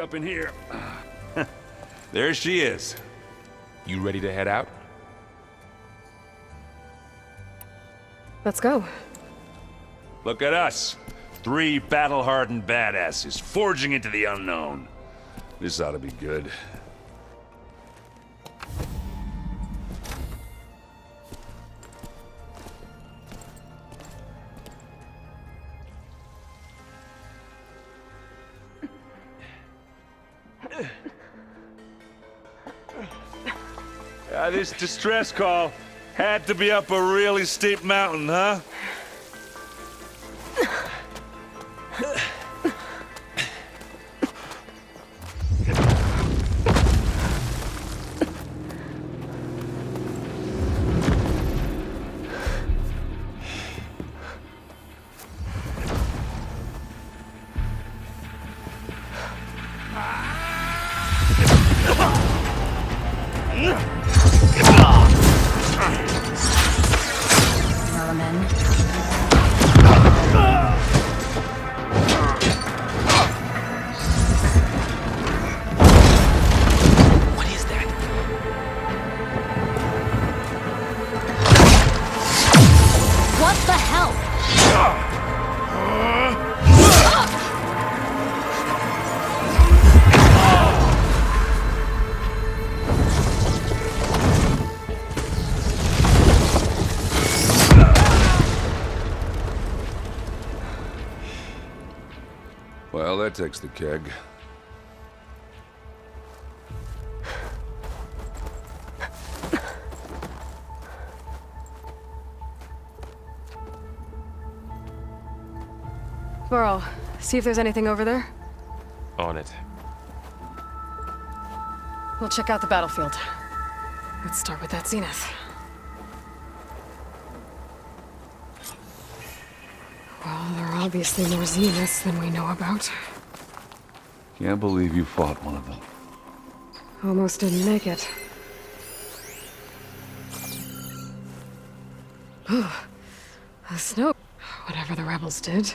up in here. There she is. You ready to head out? Let's go. Look at us. 3 battle-hardened badasses forging into the unknown. This ought to be good. This distress call had to be up a really steep mountain, huh? Well, that takes the keg. Burrow, see if there's anything over there. On it. We'll check out the battlefield. Let's start with that zenith. Well, there are obviously more zeniths than we know about. Can't believe you fought one of them. Almost didn't make it. The snow. Whatever the rebels did,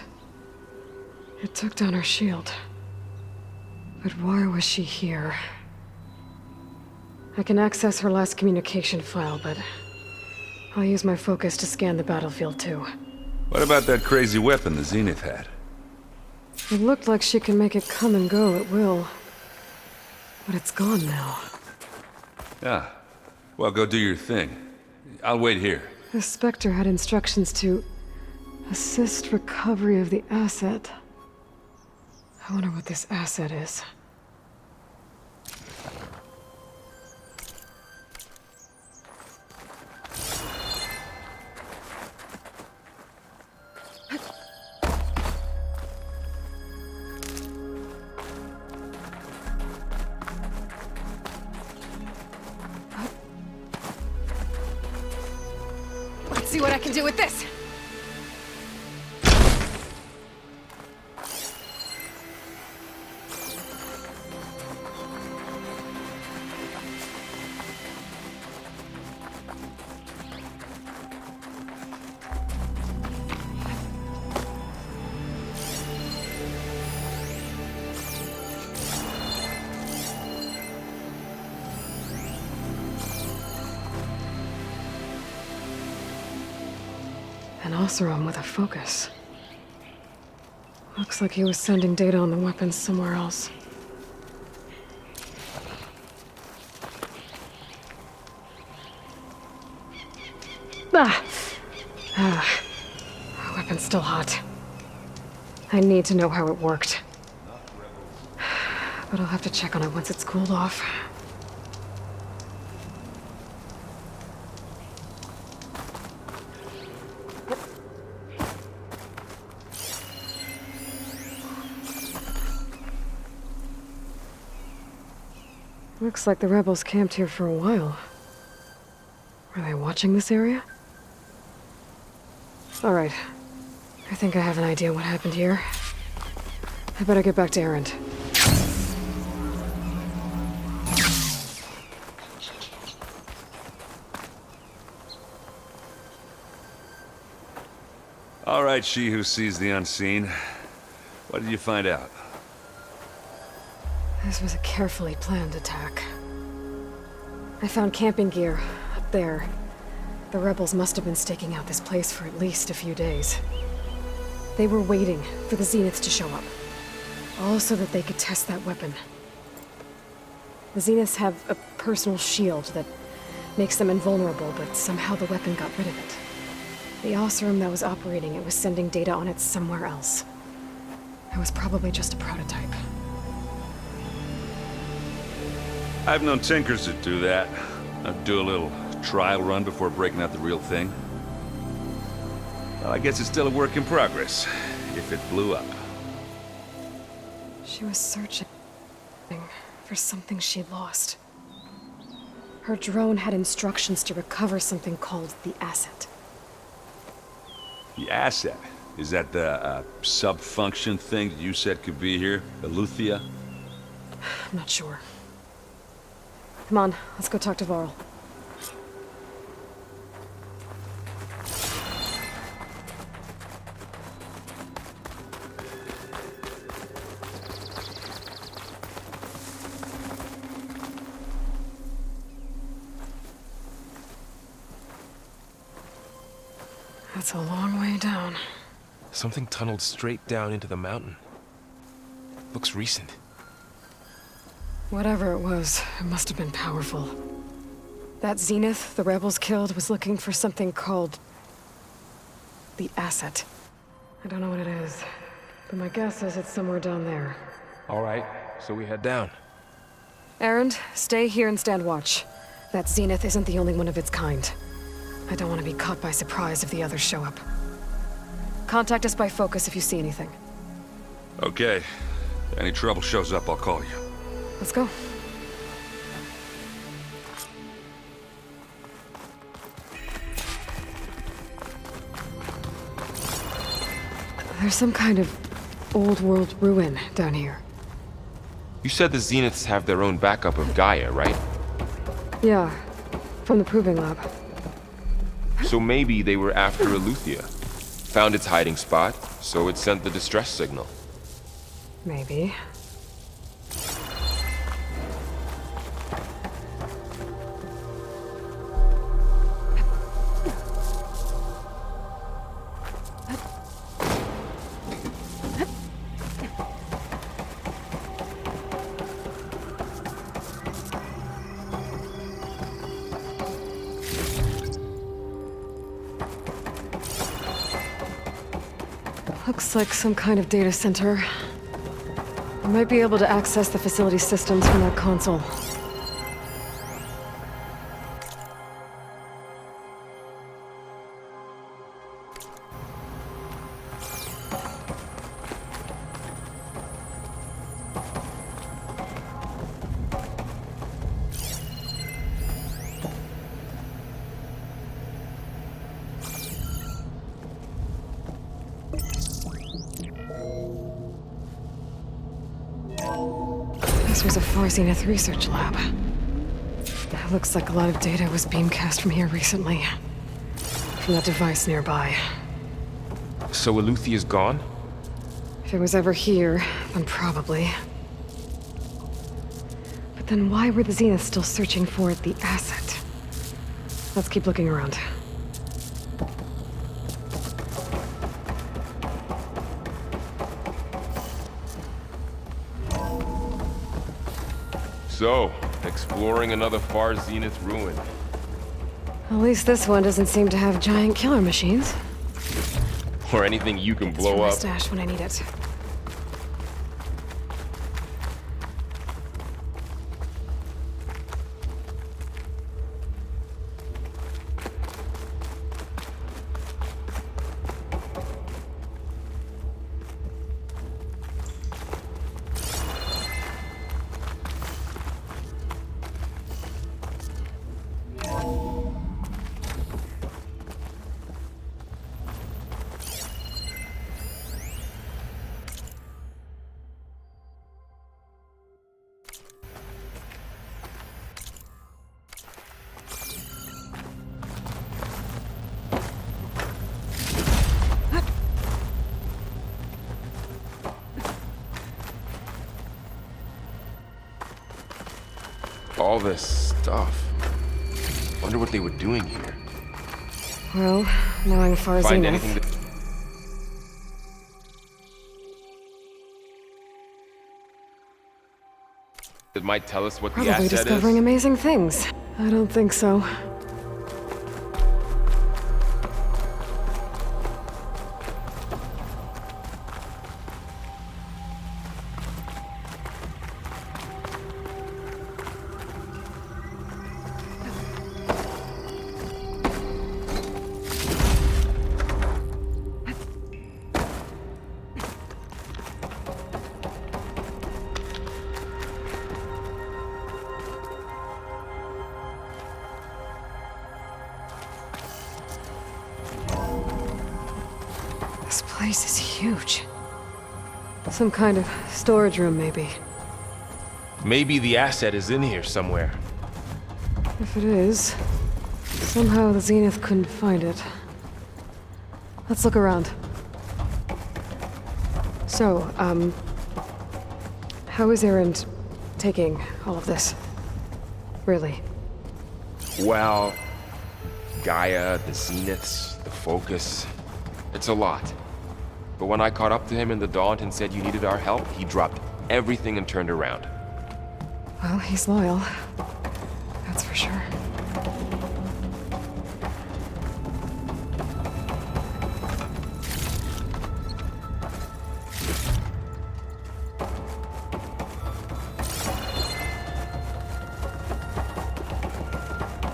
it took down her shield. But why was she here? I can access her last communication file, but I'll use my focus to scan the battlefield too. What about that crazy weapon the Zenith had? It looked like she can make it come and go at will. But it's gone now. Ah. Well, go do your thing. I'll wait here. The Spectre had instructions to assist recovery of the asset. I wonder what this asset is. Let's see what I can do with this. An Oseram with a focus. Looks like he was sending data on the weapons somewhere else. Weapon's still hot. I need to know how it worked. But I'll have to check on it once it's cooled off. Looks like the rebels camped here for a while. Were they watching this area? All right. I think I have an idea what happened here. I better get back to Erend. All right, she who sees the unseen. What did you find out? This was a carefully planned attack. I found camping gear up there. The rebels must have been staking out this place for at least a few days. They were waiting for the Zeniths to show up. All so that they could test that weapon. The Zeniths have a personal shield that makes them invulnerable, but somehow the weapon got rid of it. The Oseram that was operating it was sending data on it somewhere else. It was probably just a prototype. I've known tinkers that do that. I'd do a little trial run before breaking out the real thing. Well, I guess it's still a work in progress, if it blew up. She was searching for something she'd lost. Her drone had instructions to recover something called the asset. The asset? Is that the sub-function thing that you said could be here? Aloy? I'm not sure. Come on, let's go talk to Varl. That's a long way down. Something tunneled straight down into the mountain. Looks recent. Whatever it was, it must have been powerful. That Zenith the rebels killed was looking for something called the asset. I don't know what it is, but my guess is it's somewhere down there. All right, so we head down. Erend, stay here and stand watch. That Zenith isn't the only one of its kind. I don't want to be caught by surprise if the others show up. Contact us by focus if you see anything. Okay. If any trouble shows up, I'll call you. Let's go. There's some kind of old world ruin down here. You said the Zeniths have their own backup of Gaia, right? Yeah, from the proving lab. So maybe they were after Aloy. Found its hiding spot, so it sent the distress signal. Maybe. Looks like some kind of data center. I might be able to access the facility systems from that console. This was a 4 Zenith research lab. It looks like a lot of data was beamcast from here recently. From that device nearby. So Aloy is gone? If it was ever here, then probably. But then why were the Zeniths still searching for the asset? Let's keep looking around. So, exploring another far Zenith ruin. At least this one doesn't seem to have giant killer machines. Or anything you can blow It's for my up. stash when I need it. all this stuff. Wonder what they were doing here. Well, knowing far Find Zenith. anything that might tell us what the Probably asset discovering is? amazing things. I don't think so. This place is huge. Some kind of storage room, maybe. Maybe the asset is in here somewhere. If it is, somehow the Zenith couldn't find it. Let's look around. So, how is Erend taking all of this? Really? Well, Gaia, the Zeniths, the Focus. It's a lot. But when I caught up to him in the Daunt and said you needed our help, he dropped everything and turned around. Well, he's loyal. That's for sure.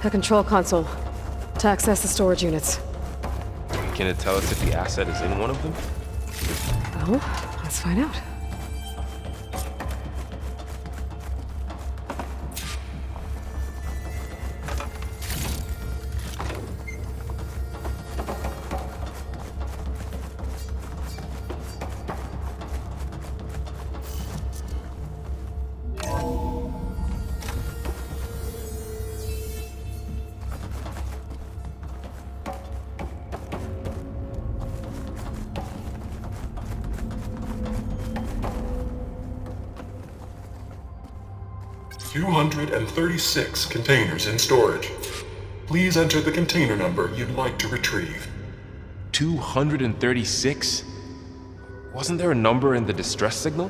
A control console to access the storage units. Can it tell us if the asset is in one of them? Well, let's find out. $236 containers in storage. Please enter the container number you'd like to retrieve. 236? Wasn't there a number in the distress signal?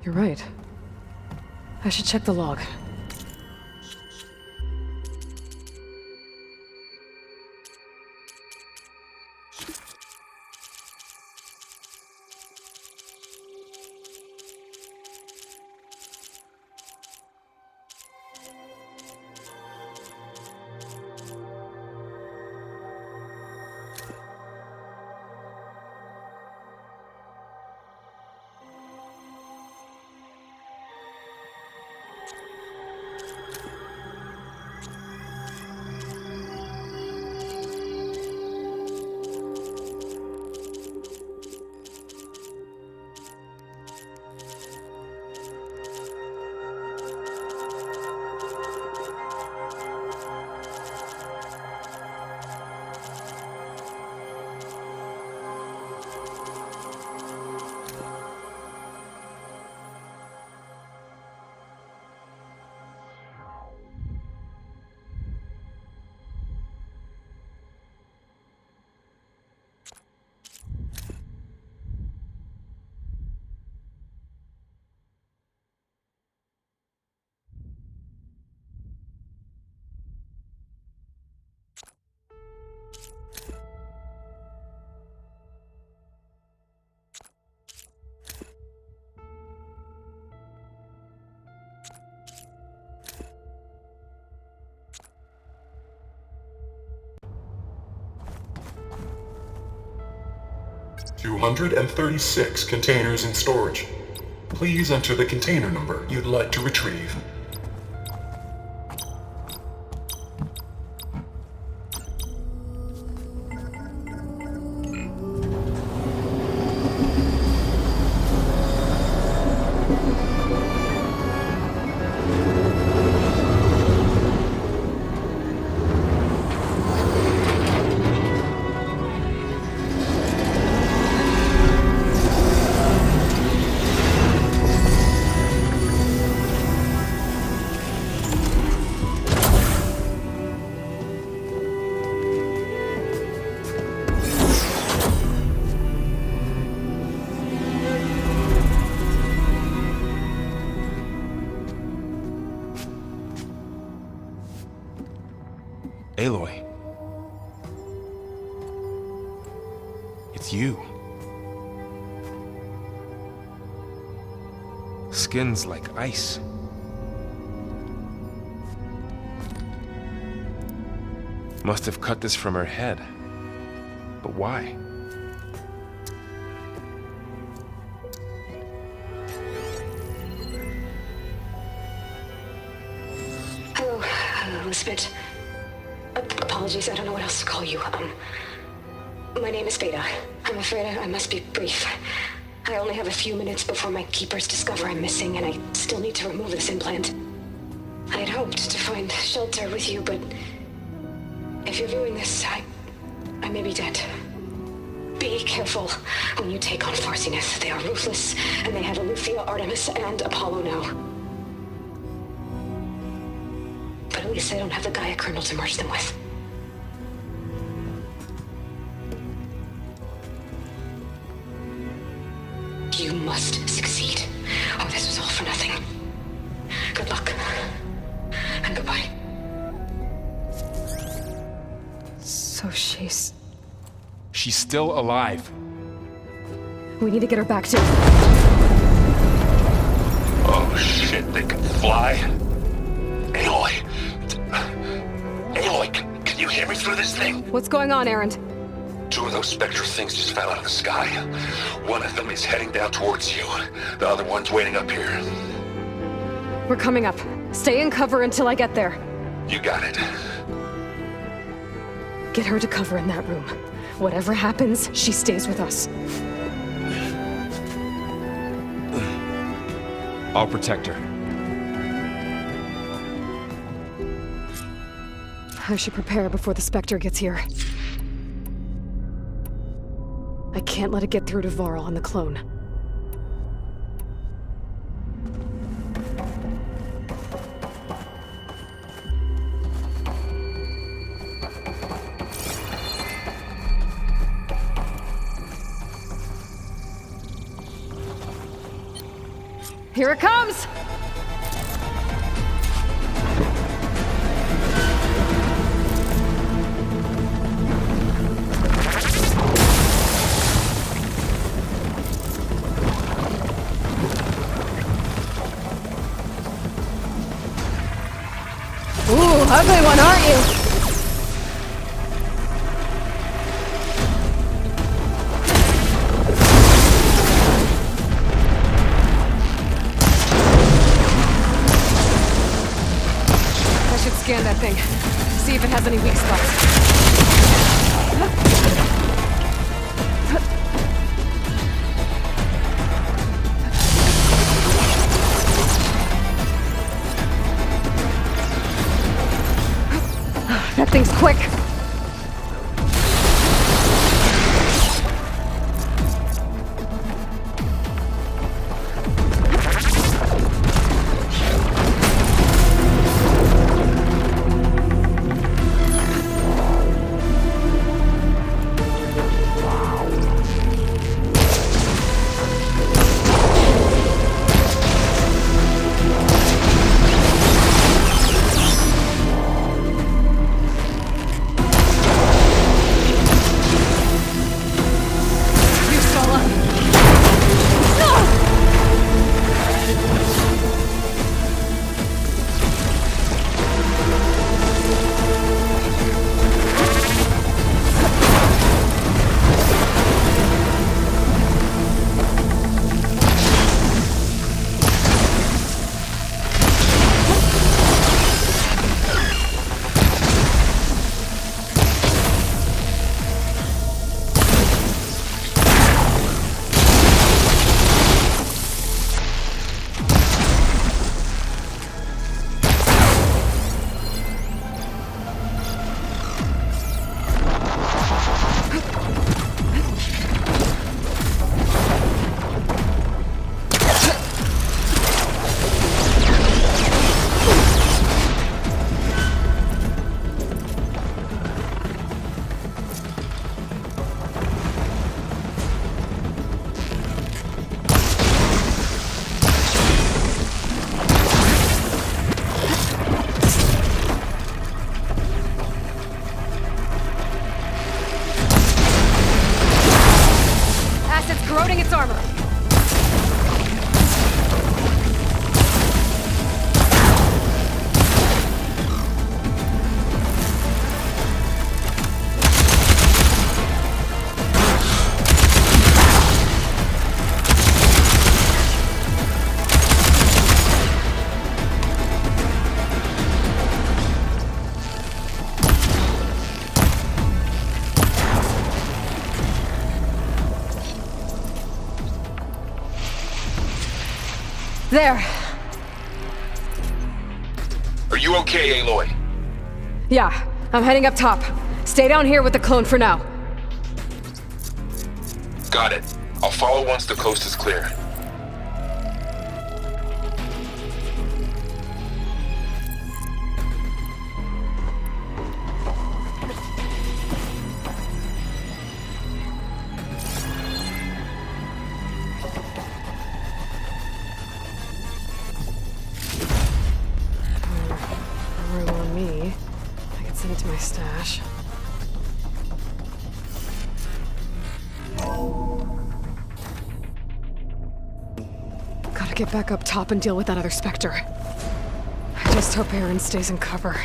You're right. I should check the log. $236 containers in storage. Please enter the container number you'd like to retrieve. Aloy. It's you. Skin's like ice. Must have cut this from her head. But why? Hello, Elizabeth. Apologies, I don't know what else to call you. My name is Beta. I'm afraid I must be brief. I only have a few minutes before my keepers discover I'm missing, and I still need to remove this implant. I had hoped to find shelter with you, but if you're viewing this, I may be dead. Be careful when you take on Farsiness. They are ruthless, and they have Aletheia, Artemis, and Apollo now. But at least they don't have the Gaia kernel to merge them with. You must succeed, or this was all for nothing. Good luck, and goodbye. So she's still alive. We need to get her back to... Oh shit, they can fly? Aloy! Aloy, can you hear me through this thing? What's going on, Erend? 2 of those spectral things just fell out of the sky. One of them is heading down towards you. The other one's waiting up here. We're coming up. Stay in cover until I get there. You got it. Get her to cover in that room. Whatever happens, she stays with us. I'll protect her. I should prepare before the Spectre gets here. I can't let it get through to Varl and the clone. Here it comes! Ooh, ugly one, aren't you? I should scan that thing. See if it has any weak spots. That thing's quick. There. Are you okay, Aloy? Yeah, I'm heading up top. Stay down here with the clone for now. Got it. I'll follow once the coast is clear. Room on me. I can send it to my stash. Gotta get back up top and deal with that other Spectre. I just hope Aaron stays in cover.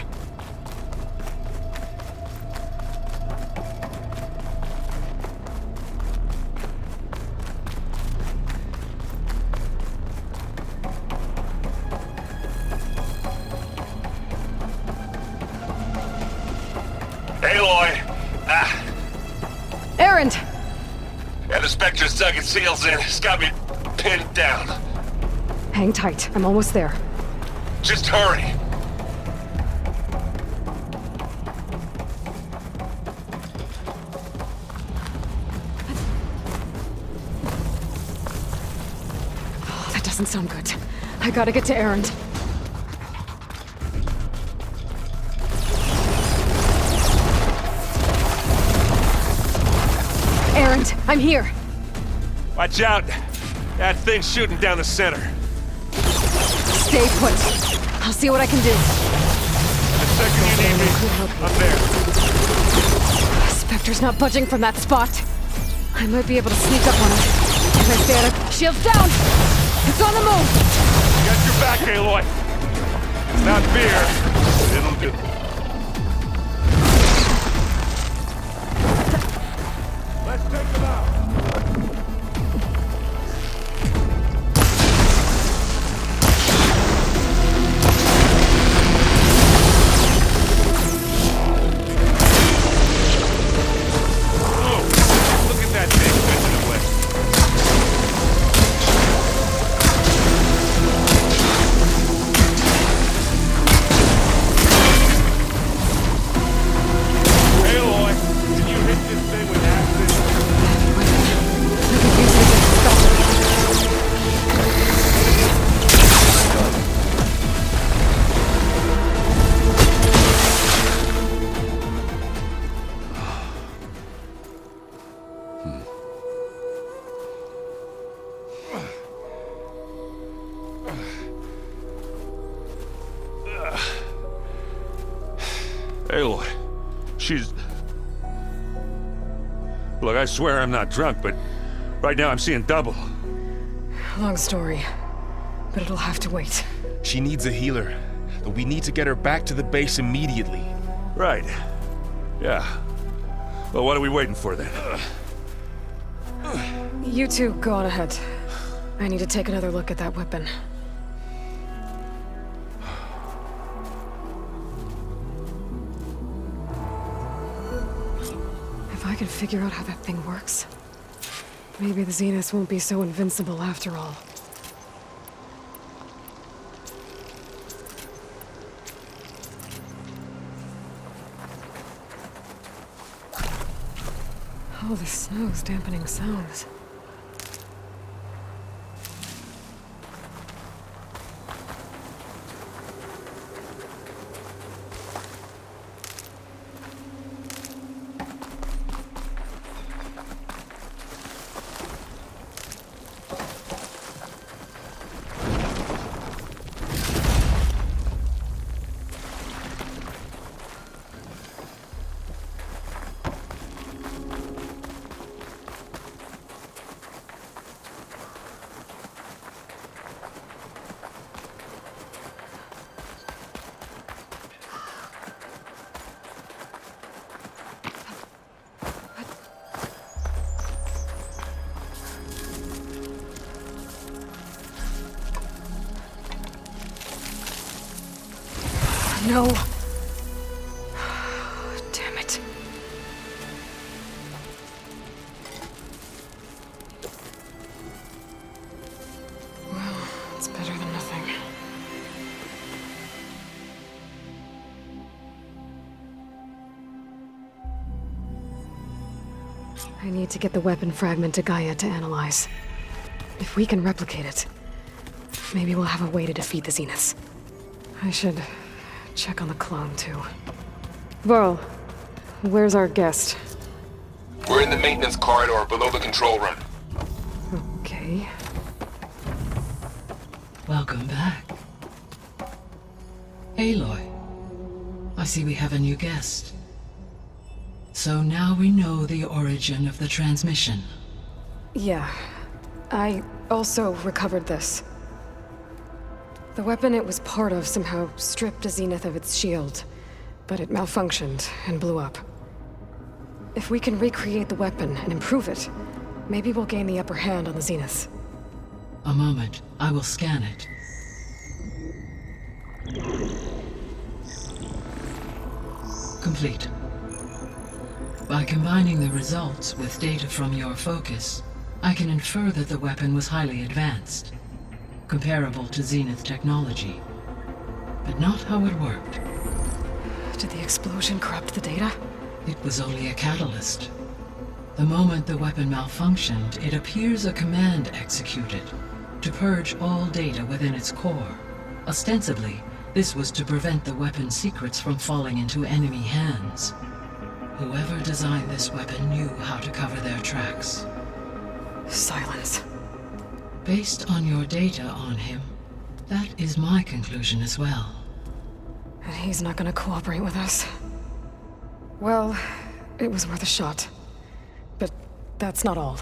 Aloy! Aaron! Yeah, the Spectre's dug its heels in. It's got me pinned down. Hang tight. I'm almost there. Just hurry. Oh, that doesn't sound good. I gotta get to Aaron. Aaron, I'm here. Watch out. That thing's shooting down the center. Stay put. I'll see what I can do. The second you need me, I'm there. Spectre's not budging from that spot. I might be able to sneak up on him. If I stay at it. Shields down! It's on the move! Got your back, Aloy. It's not fear. It'll do. Let's take them out. Aloy, she's... Look, I swear I'm not drunk, but right now I'm seeing double. Long story, but it'll have to wait. She needs a healer, but we need to get her back to the base immediately. Right. Yeah. Well, what are we waiting for then? You two go on ahead. I need to take another look at that weapon. If I can figure out how that thing works, maybe the Zeniths won't be so invincible after all. Oh, the snow's dampening sounds. No. Damn it. Well, it's better than I need to get the weapon fragment to Gaia to analyze. If we can replicate it, maybe we'll have a way to defeat the Zeniths. I should check on the clone, too. Varl, where's our guest? We're in the maintenance corridor below the control room. Okay. Welcome back. Aloy, I see we have a new guest. So now we know the origin of the transmission. Yeah. I also recovered this. The weapon it was part of somehow stripped a Zenith of its shield, but it malfunctioned and blew up. If we can recreate the weapon and improve it, maybe we'll gain the upper hand on the Zeniths. A moment, I will scan it. Complete. By combining the results with data from your focus, I can infer that the weapon was highly advanced, comparable to Zenith technology, but not how it worked. Did the explosion corrupt the data? It was only a catalyst. The moment the weapon malfunctioned, it appears a command executed to purge all data within its core. Ostensibly, this was to prevent the weapon's secrets from falling into enemy hands. Whoever designed this weapon knew how to cover their tracks. Silence. Based on your data on him, that is my conclusion as well. And he's not gonna cooperate with us. Well, it was worth a shot. But that's not all.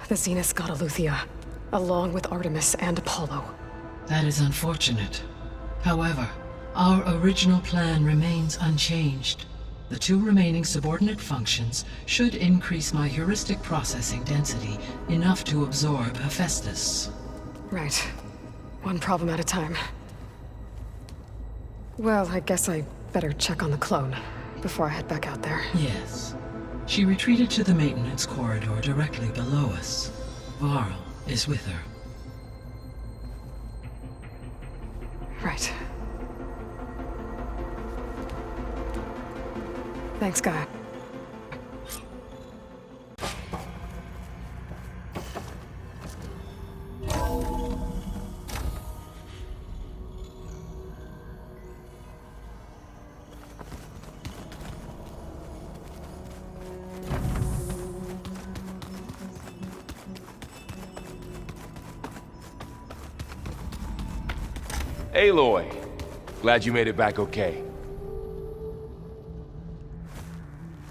The Zeniths got Aletheia, along with Artemis and Apollo. That is unfortunate. However, our original plan remains unchanged. The two remaining subordinate functions should increase my heuristic processing density enough to absorb Hephaestus. Right. One problem at a time. Well, I guess I better check on the clone before I head back out there. Yes. She retreated to the maintenance corridor directly below us. Varl is with her. Right. Thanks, Gaia. Aloy, glad you made it back okay.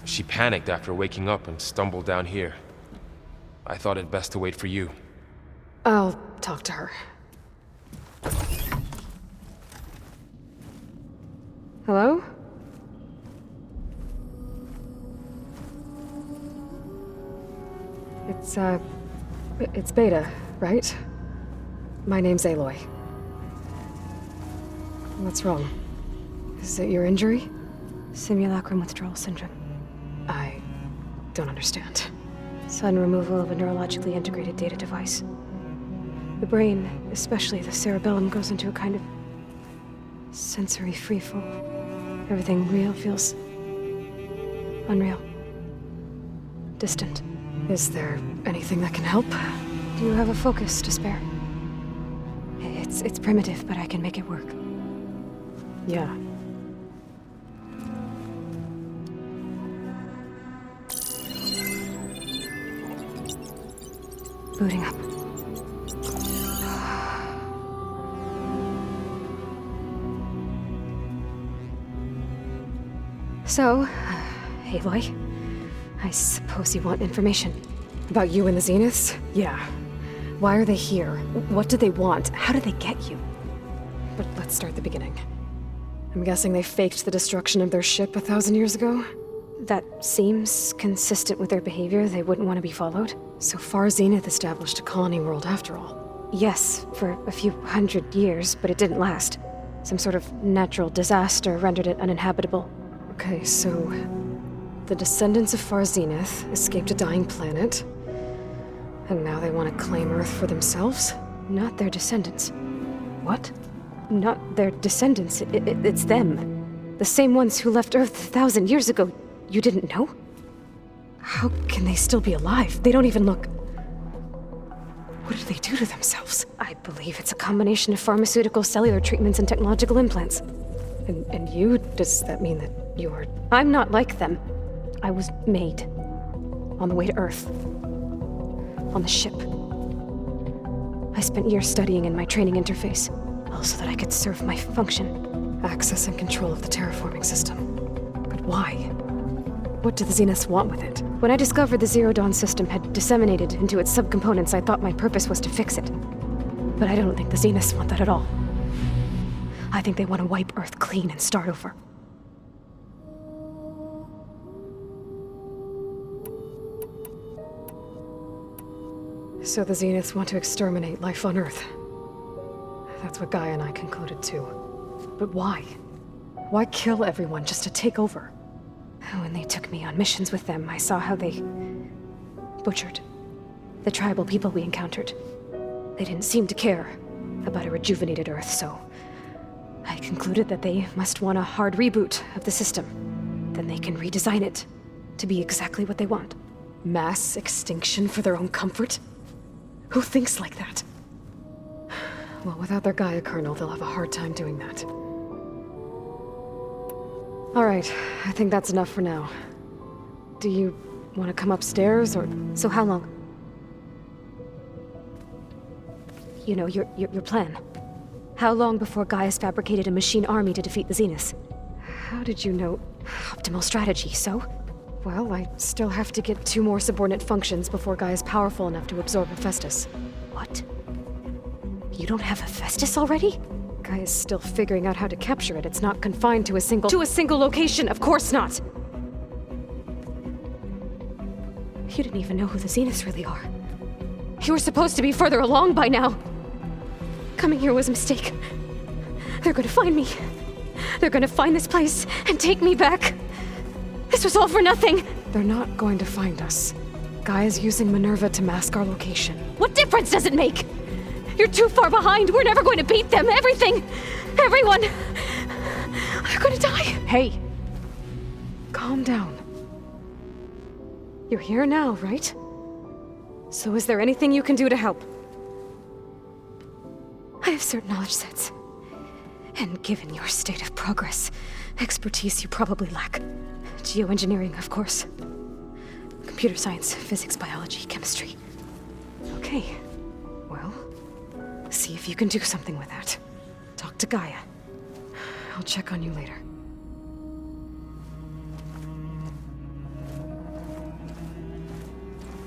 She panicked after waking up and stumbled down here. I thought it best to wait for you. I'll talk to her. Hello? It's Beta, right? My name's Aloy. What's wrong? Is it your injury? Simulacrum withdrawal syndrome. I don't understand. Sudden removal of a neurologically integrated data device. The brain, especially the cerebellum, goes into a kind of sensory freefall. Everything real feels unreal. Distant. Is there anything that can help? Do you have a focus to spare? It's primitive, but I can make it work. Yeah. Booting up. So, Aloy, I suppose you want information. About you and the Zeniths? Yeah. Why are they here? What do they want? How did they get you? But let's start at the beginning. I'm guessing they faked the destruction of their ship 1,000 years ago? That seems consistent with their behavior. They wouldn't want to be followed. So far, Zenith established a colony world after all. Yes, for a few hundred years, but it didn't last. Some sort of natural disaster rendered it uninhabitable. Okay, so the descendants of Far Zenith escaped a dying planet, and now they want to claim Earth for themselves? Not their descendants. What? Not their descendants. It's them. The same ones who left Earth 1,000 years ago. You didn't know? How can they still be alive? They don't even look... What did they do to themselves? I believe it's a combination of pharmaceutical, cellular treatments, and technological implants. And you? Does that mean that you're... I'm not like them. I was made. On the way to Earth. On the ship. I spent years studying in my training interface, all so that I could serve my function. Access and control of the terraforming system. But why? What do the Zeniths want with it? When I discovered the Zero Dawn system had disseminated into its subcomponents, I thought my purpose was to fix it. But I don't think the Zeniths want that at all. I think they want to wipe Earth clean and start over. So the Zeniths want to exterminate life on Earth. That's what Gaia and I concluded too. But why? Why kill everyone just to take over? When they took me on missions with them, I saw how they butchered the tribal people we encountered. They didn't seem to care about a rejuvenated Earth, so I concluded that they must want a hard reboot of the system. Then they can redesign it to be exactly what they want. Mass extinction for their own comfort? Who thinks like that? Well, without their Gaia kernel, they'll have a hard time doing that. All right, I think that's enough for now. Do you want to come upstairs, or... So how long? You know, your plan. How long before Gaia's fabricated a machine army to defeat the Zeniths? How did you know? Optimal strategy, so? Well, I still have to get 2 more subordinate functions before Gaia's powerful enough to absorb Hephaestus. What? You don't have Hephaestus already? Gaia's still figuring out how to capture it. It's not confined to a single location, of course not! You didn't even know who the Zeniths really are. You were supposed to be further along by now. Coming here was a mistake. They're gonna find me. They're gonna find this place and take me back. This was all for nothing. They're not going to find us. Gaia's using Minerva to mask our location. What difference does it make? You're too far behind. We're never going to beat them. Everything. Everyone. They're gonna die. Hey. Calm down. You're here now, right? So is there anything you can do to help? I have certain knowledge sets. And given your state of progress, expertise you probably lack. Geoengineering, of course. Computer science, physics, biology, chemistry. Okay. Well, see if you can do something with that. Talk to Gaia. I'll check on you later.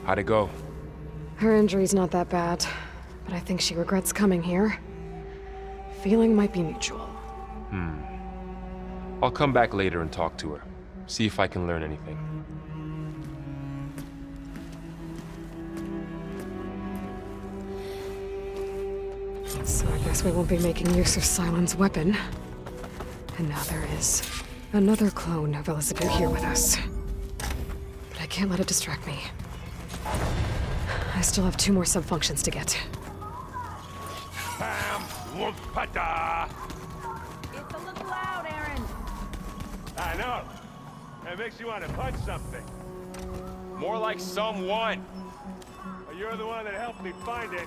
How'd it go? Her injury's not that bad, but I think she regrets coming here. Feeling might be mutual. I'll come back later and talk to her. See if I can learn anything. So I guess we won't be making use of Cylon's weapon. And now there is another clone of Elizabeth here with us. But I can't let it distract me. I still have 2 more subfunctions to get. Bam! Whoop-a-da! It's a little loud, Aaron. I know. That makes you want to punch something. More like someone. Well, you're the one that helped me find it.